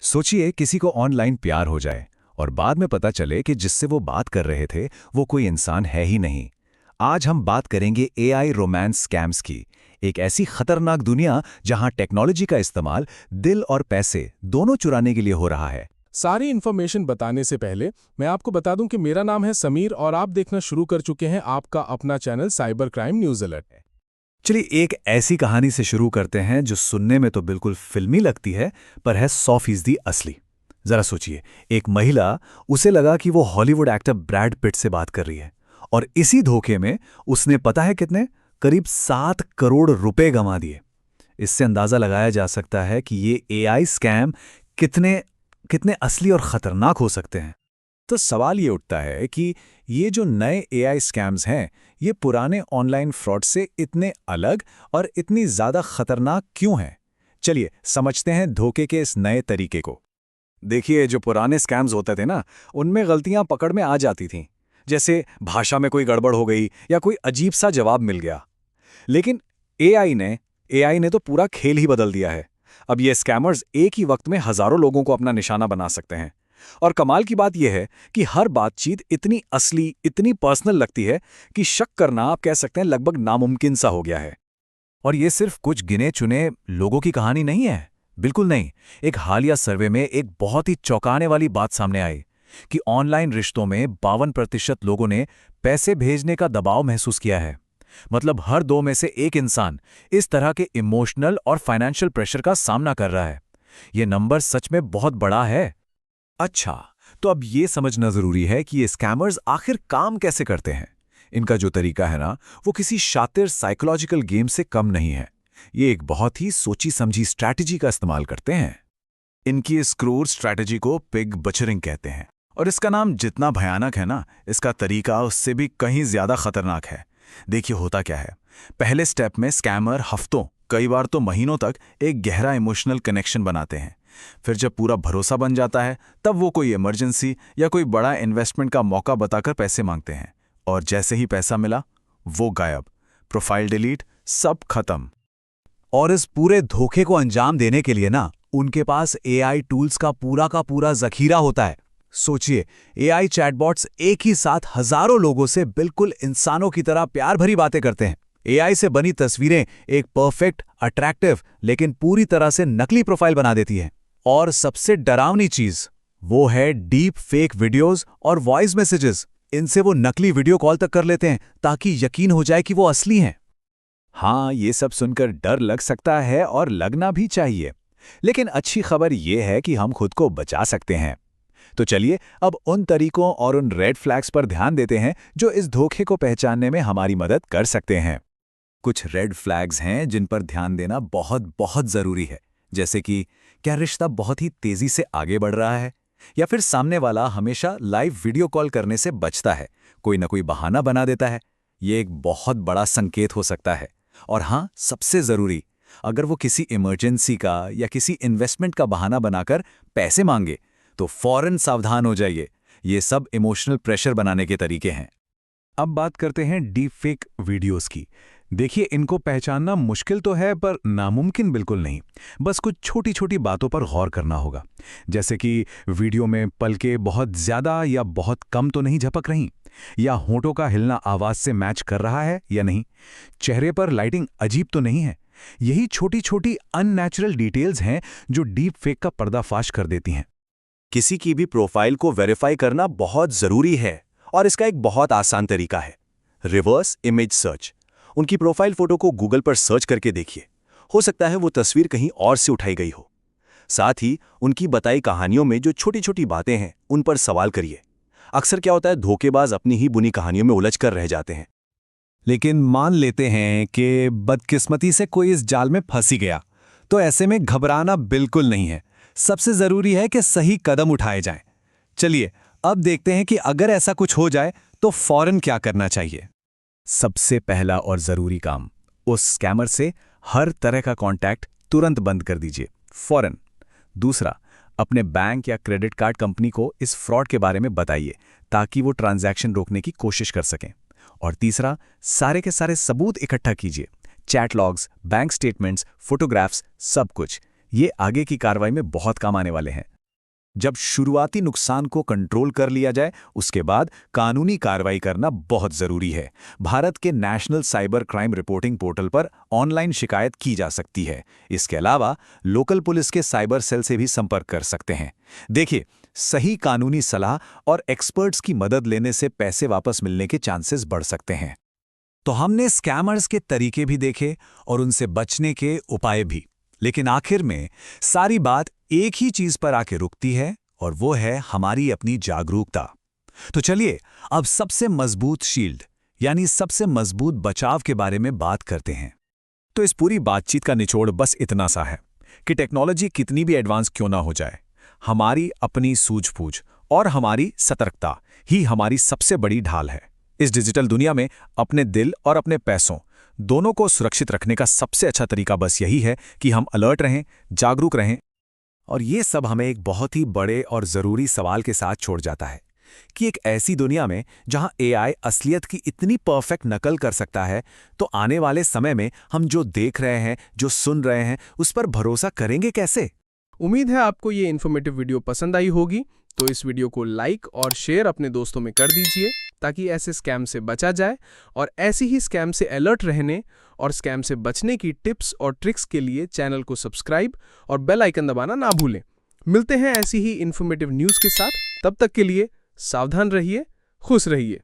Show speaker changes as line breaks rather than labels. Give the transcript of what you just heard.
सोचिए किसी को ऑनलाइन प्यार हो जाए और बाद में पता चले कि जिससे वो बात कर रहे थे वो कोई इंसान है ही नहीं। आज हम बात करेंगे एआई रोमांस स्कैम्स की, एक ऐसी खतरनाक दुनिया जहां टेक्नोलॉजी का इस्तेमाल दिल और पैसे दोनों चुराने के लिए हो रहा है।
सारी इन्फॉर्मेशन बताने से पहले मैं आपको बता दूं कि मेरा नाम है समीर और आप देखना शुरू कर चुके हैं आपका अपना channel cyber crime news alert.
चलिए एक ऐसी कहानी से शुरू करते हैं जो सुनने में तो बिल्कुल फिल्मी लगती है पर है 100% असली। जरा सोचिए, एक महिला, उसे लगा कि वो हॉलीवुड एक्टर ब्रैड पिट से बात कर रही है और इसी धोखे में उसने पता है कितने, करीब 7 करोड़ रुपए गंवा दिए। इससे अंदाजा लगाया जा सकता है कि ये एआई स्कैम कितने कितने असली और खतरनाक हो सकते हैं। तो सवाल ये उठता है कि ये जो नए एआई स्कैम्स हैं, ये पुराने ऑनलाइन फ्रॉड से इतने अलग और इतनी ज़्यादा खतरनाक क्यों हैं? चलिए समझते हैं धोखे के इस नए तरीके को। देखिए, जो पुराने स्कैम्स होते थे ना, उनमें गलतियां पकड़ में आ जाती थीं। जैसे भाषा में कोई गड़बड़ हो गई या कोई अजीब सा जवाब मिल गया। लेकिन एआई ने तो पूरा खेल ही बदल दिया है। अब ये स्कैमर्स एक ही वक्त में हज़ारों लोगों को अपना निशाना बना सकते हैं। और कमाल की बात यह है कि हर बातचीत इतनी असली, इतनी पर्सनल लगती है कि शक करना, आप कह सकते हैं, लगभग नामुमकिन सा हो गया है। और ये सिर्फ कुछ गिने चुने लोगों की कहानी नहीं है, बिल्कुल नहीं। एक हालिया सर्वे में एक बहुत ही चौंकाने वाली बात सामने आई कि ऑनलाइन रिश्तों में 52% लोगों ने पैसे भेजने का दबाव महसूस किया है। मतलब हर 2 में से एक इंसान इस तरह के इमोशनल और फाइनेंशियल प्रेशर का सामना कर रहा है। ये नंबर सच में बहुत बड़ा है। अच्छा, तो अब ये समझना जरूरी है कि ये स्कैमर्स आखिर काम कैसे करते हैं। इनका जो तरीका है ना, वो किसी शातिर साइकोलॉजिकल गेम से कम नहीं है। ये एक बहुत ही सोची समझी स्ट्रैटेजी का इस्तेमाल करते हैं। इनकी इस क्रूर स्ट्रैटेजी को पिग बचरिंग कहते हैं। और इसका नाम जितना भयानक है ना, इसका तरीका उससे भी कहीं ज्यादा खतरनाक है। देखिए होता क्या है। पहले स्टेप में स्कैमर हफ्तों, कई बार तो महीनों तक एक गहरा इमोशनल कनेक्शन बनाते हैं। फिर जब पूरा भरोसा बन जाता है, तब वो कोई इमरजेंसी या कोई बड़ा इन्वेस्टमेंट का मौका बताकर पैसे मांगते हैं। और जैसे ही पैसा मिला, वो गायब, प्रोफाइल डिलीट, सब खत्म। और इस पूरे धोखे को अंजाम देने के लिए ना, उनके पास एआई टूल्स का पूरा जखीरा होता है। सोचिए, एआई चैटबॉट्स एक ही साथ हजारों लोगों से बिल्कुल इंसानों की तरह प्यार भरी बातें करते हैं। एआई से बनी तस्वीरें एक परफेक्ट, अट्रैक्टिव लेकिन पूरी तरह से नकली प्रोफाइल बना देती हैं। और सबसे डरावनी चीज वो है डीप फेक वीडियोस और वॉइस मैसेजेस। इनसे वो नकली वीडियो कॉल तक कर लेते हैं ताकि यकीन हो जाए कि वो असली हैं। हाँ, ये सब सुनकर डर लग सकता है और लगना भी चाहिए, लेकिन अच्छी खबर ये है कि हम खुद को बचा सकते हैं। तो चलिए अब उन तरीकों और उन रेड फ्लैग्स पर ध्यान देते हैं जो इस धोखे को पहचानने में हमारी मदद कर सकते हैं। कुछ रेड फ्लैग्स हैं जिन पर ध्यान देना बहुत बहुत जरूरी है। जैसे कि क्या रिश्ता बहुत ही तेजी से आगे बढ़ रहा है, या फिर सामने वाला हमेशा लाइव वीडियो कॉल करने से बचता है, कोई ना कोई बहाना बना देता है। ये एक बहुत बड़ा संकेत हो सकता है। और हाँ, सबसे जरूरी, अगर वो किसी इमरजेंसी का या किसी इन्वेस्टमेंट का बहाना बनाकर पैसे मांगे तो फौरन सावधान हो जाइए। ये सब इमोशनल प्रेशर बनाने के तरीके हैं। अब बात करते हैं डीप फेक वीडियोस की। देखिए, इनको पहचानना मुश्किल तो है पर नामुमकिन बिल्कुल नहीं। बस कुछ छोटी छोटी बातों पर गौर करना होगा। जैसे कि वीडियो में पलकें बहुत ज्यादा या बहुत कम तो नहीं झपक रही, या होंठों का हिलना आवाज से मैच कर रहा है या नहीं, चेहरे पर लाइटिंग अजीब तो नहीं है। यही छोटी छोटी अननेचुरल डिटेल्स हैं जो डीप फेक का पर्दाफाश कर देती हैं। किसी की भी प्रोफाइल को वेरीफाई करना बहुत जरूरी है और इसका एक बहुत आसान तरीका है, रिवर्स इमेज सर्च। उनकी प्रोफाइल फोटो को गूगल पर सर्च करके देखिए। हो सकता है वो तस्वीर कहीं और से उठाई गई हो। साथ ही उनकी बताई कहानियों में जो छोटी छोटी बातें हैं, उन पर सवाल करिए। अक्सर क्या होता है, धोखेबाज अपनी ही बुनी कहानियों में उलझ कर रह जाते हैं। लेकिन मान लेते हैं कि बदकिस्मती से कोई इस जाल में फंस ही गया, तो ऐसे में घबराना बिल्कुल नहीं है। सबसे जरूरी है कि सही कदम उठाए जाएं। चलिए अब देखते हैं कि अगर ऐसा कुछ हो जाए तो फौरन क्या करना चाहिए। सबसे पहला और जरूरी काम, उस स्कैमर से हर तरह का कांटेक्ट तुरंत बंद कर दीजिए, फौरन। दूसरा, अपने बैंक या क्रेडिट कार्ड कंपनी को इस फ्रॉड के बारे में बताइए ताकि वो ट्रांजैक्शन रोकने की कोशिश कर सकें। और तीसरा, सारे के सारे सबूत इकट्ठा कीजिए, chat logs, bank statements, photographs, सब कुछ। ये आगे की कार्रवाई में बहुत काम आने वाले हैं। जब शुरुआती नुकसान को कंट्रोल कर लिया जाए, उसके बाद कानूनी कार्रवाई करना बहुत जरूरी है। भारत के national cyber crime reporting portal पर ऑनलाइन शिकायत की जा सकती है। इसके अलावा लोकल पुलिस के साइबर सेल से भी संपर्क कर सकते हैं। देखिए, सही कानूनी सलाह और एक्सपर्ट्स की मदद लेने से पैसे वापस मिलने के चांसेस बढ़ सकते हैं। तो हमने स्कैमर्स के तरीके भी देखे और उनसे बचने के उपाय भी, लेकिन आखिर में सारी बात एक ही चीज पर आके रुकती है, और वो है हमारी अपनी जागरूकता। तो चलिए अब सबसे मजबूत शील्ड यानी सबसे मजबूत बचाव के बारे में बात करते हैं। तो इस पूरी बातचीत का निचोड़ बस इतना सा है कि टेक्नोलॉजी कितनी भी एडवांस क्यों ना हो जाए, हमारी अपनी सूझबूझ और हमारी सतर्कता ही हमारी सबसे बड़ी ढाल है। इस डिजिटल दुनिया में अपने दिल और अपने पैसों दोनों को सुरक्षित रखने का सबसे अच्छा तरीका बस यही है कि हम अलर्ट रहें, जागरूक रहें। और ये सब हमें एक बहुत ही बड़े और ज़रूरी सवाल के साथ छोड़ जाता है कि एक ऐसी दुनिया में जहां एआई असलियत की इतनी परफेक्ट नकल कर सकता है, तो आने वाले समय में हम जो देख रहे हैं, जो सुन रहे हैं, उस पर भरोसा करेंगे कैसे?
उम्मीद है आपको ये इन्फॉर्मेटिव वीडियो पसंद आई होगी, तो इस वीडियो को लाइक और शेयर अपने दोस्तों में कर दीजिए ताकि ऐसे स्कैम से बचा जाए। और ऐसी ही स्कैम से अलर्ट रहने और स्कैम से बचने की टिप्स और ट्रिक्स के लिए चैनल को सब्सक्राइब और बेल आइकन दबाना ना भूलें। मिलते हैं ऐसी ही इन्फॉर्मेटिव न्यूज़ के साथ। तब तक के लिए सावधान रहिए, खुश रहिए।